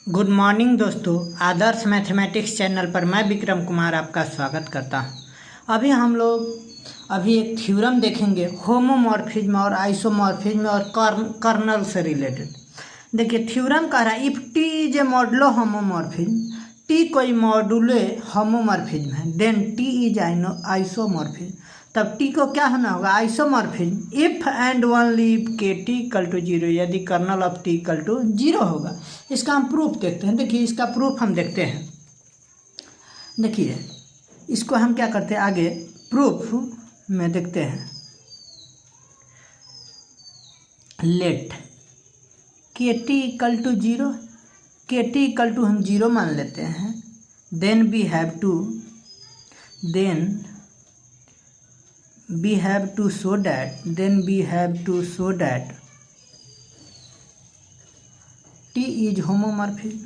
Good morning दोस्तों, आदर्श mathematics channel पर मैं विक्रम कुमार आपका स्वागत करता हूं। अभी एक थ्योरम देखेंगे होमोमॉर्फिज्म और आइसोमॉर्फिज्म और कर्नल से रिलेटेड। देखिए थ्योरम कह रहा है if T is a modulo homomorphism, T कोई मॉडुलो होमोमॉर्फिज्म है, देन टी इज आइसोमॉर्फिज्म। तब टी को क्या होना होगा? Isomorphism. If and only if K T equal to zero, यदि kernel of T equal to zero होगा। इसका हम प्रूफ देखते हैं। देखिए इसका प्रूफ हम देखते हैं। देखिए इसको हम क्या करते हैं, आगे प्रूफ में देखते हैं। Let K T equal to zero, K T equal to हम जीरो मान लेते हैं। Then we have to show that T is homomorphism.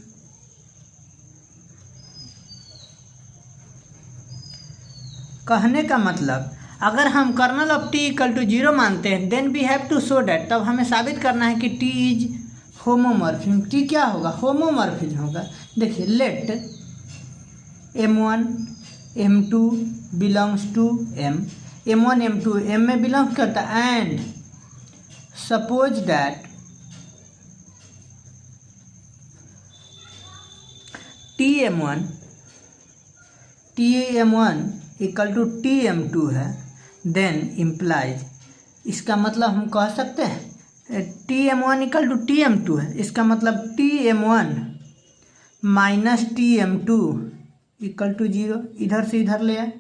कहने का मतलब अगर हम kernel of T equal to zero मानते हैं, then we have to show that, तब हमें साबित करना है कि टी इज होमोमॉर्फिज्म। टी क्या होगा? होमोमॉर्फिज्म होगा। देखिए let m1 m2 belongs to m1 m2 m में बिलोंग करता है, and suppose that tm1 equal to tm2 है, देन इम्प्लाइज, इसका मतलब हम कह सकते हैं tm1 इक्वल टू tm2 है, इसका मतलब tm1 minus tm2 equal to zero. इधर से इधर ले आए,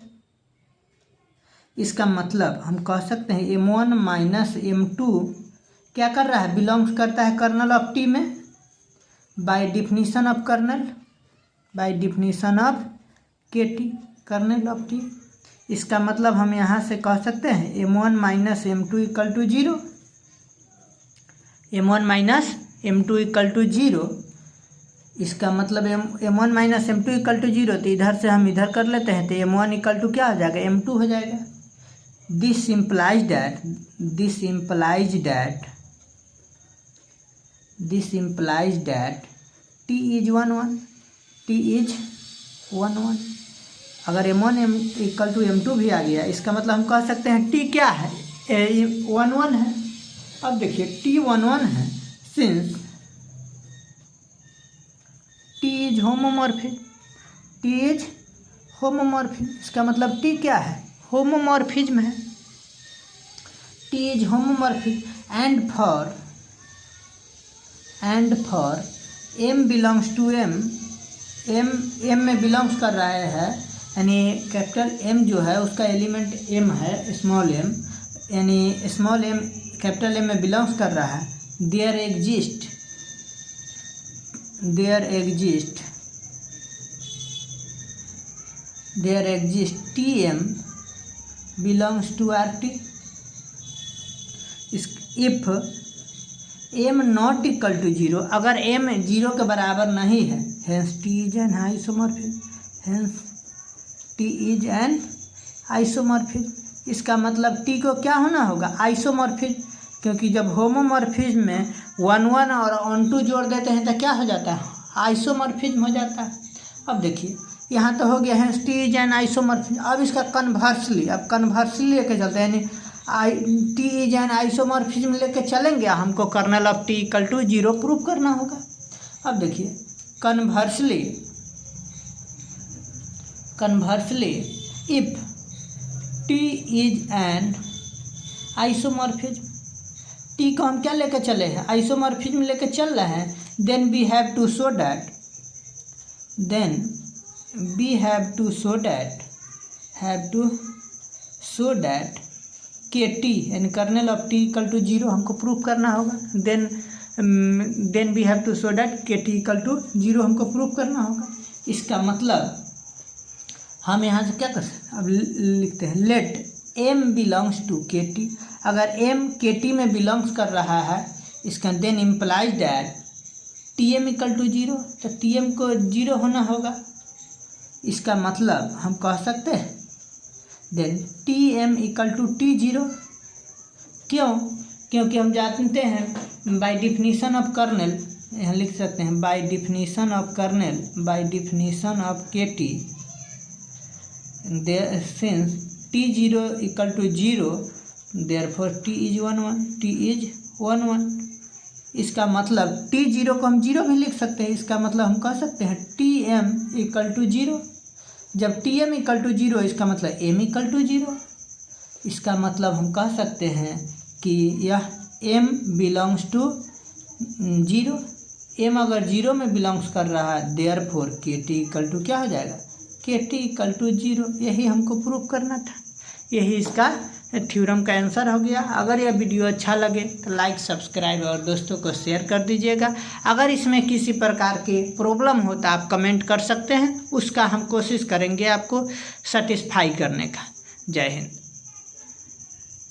इसका मतलब हम कह सकते हैं m1 माइनस m2 क्या कर रहा है? बिलोंग्स करता है कर्नल ऑफ टी में, by definition of kernel, by definition of के टी, कर्नल ऑफ टी। इसका मतलब हम यहाँ से कह सकते हैं m1 minus m2 equal to zero, m1 minus m2 equal to zero. इसका मतलब m1 minus m2 equal to zero, तो इधर से हम इधर कर लेते हैं, तो m1 इक्वल टू क्या हो जाएगा? m2 हो जाएगा। This implies that T is 1 1। अगर m1 इक्वल टू m2 भी आ गया, इसका मतलब हम कह सकते हैं t क्या है? 1 1 है। अब देखिए t 1 1 है, सिंस t इज होमोमॉर्फिज्म, इसका मतलब t क्या है? होमोमॉर्फिज्म है। t is homomorphism and for m belongs to m में बिलोंग्स कर रहा है, यानी कैपिटल M जो है उसका एलिमेंट m है, स्मॉल m, यानी स्मॉल m कैपिटल M में बिलोंग्स कर रहा है। There exist Tm belongs to RT if m not equal to zero, अगर m जीरो के बराबर नहीं है, hence t is an isomorphism. इसका मतलब t को क्या होना होगा? आइसोमॉर्फिज्म, क्योंकि जब होमोमॉर्फिज्म में 1 1 और ऑन टू जोड़ देते हैं तो क्या हो जाता है? आइसोमॉर्फिज्म हो जाता है। अब देखिए यहाँ तो हो गया है टी इज एन आइसोमॉर्फिज्म। अब इसका कन्वर्सली लेके चलते हैं, यानी टी इज एन आइसोमॉर्फिज्म लेके चलेंगे, हमको kernel of T equal to zero proof करना होगा। अब देखिए conversely if T is an isomorphism, T को हम क्या लेके चले हैं? आइसोमॉर्फिज्म लेके चल रहे हैं। Then we have to show that K T यानी kernel of T equal to zero हमको प्रूफ करना होगा। Then we have to show that K T equal to zero हमको प्रूफ करना होगा। इसका मतलब हम यहाँ से क्या कर सकते हैं? अब लिखते हैं let m belongs to K T. अगर m के टी में बिलोंग्स कर रहा है, इसका then implies that tm equal to zero, तो tm को जीरो होना होगा। इसका मतलब हम कह सकते हैं then tm equal to T zero. क्योंकि हम जानते हैं बाय डिफिनीशन ऑफ कर्नल यहाँ लिख सकते हैं by definition of kernel, by definition of के t since t zero equal to zero therefore t is 1 1, t is 1 1। इसका मतलब टी जीरो को हम जीरो भी लिख सकते हैं। इसका मतलब हम कह सकते हैं t m equal to zero. जब t m equal to zero इसका मतलब एम इक्वल टू जीरो। इसका मतलब हम कह सकते हैं कि यह M belongs to zero. M अगर जीरो में बिलोंग्स कर रहा है देयरफॉर के टी इक्वल टू क्या हो जाएगा, के टी इक्वल टू जीरो। यही हमको प्रूव करना था। यही इसका थ्योरम का आंसर हो गया। अगर यह वीडियो अच्छा लगे तो लाइक, सब्सक्राइब और दोस्तों को शेयर कर दीजिएगा। अगर इसमें किसी प्रकार की प्रॉब्लम हो तो आप कमेंट कर सकते हैं, उसका हम कोशिश करेंगे आपको सेटिस्फाई करने का। जय हिंद।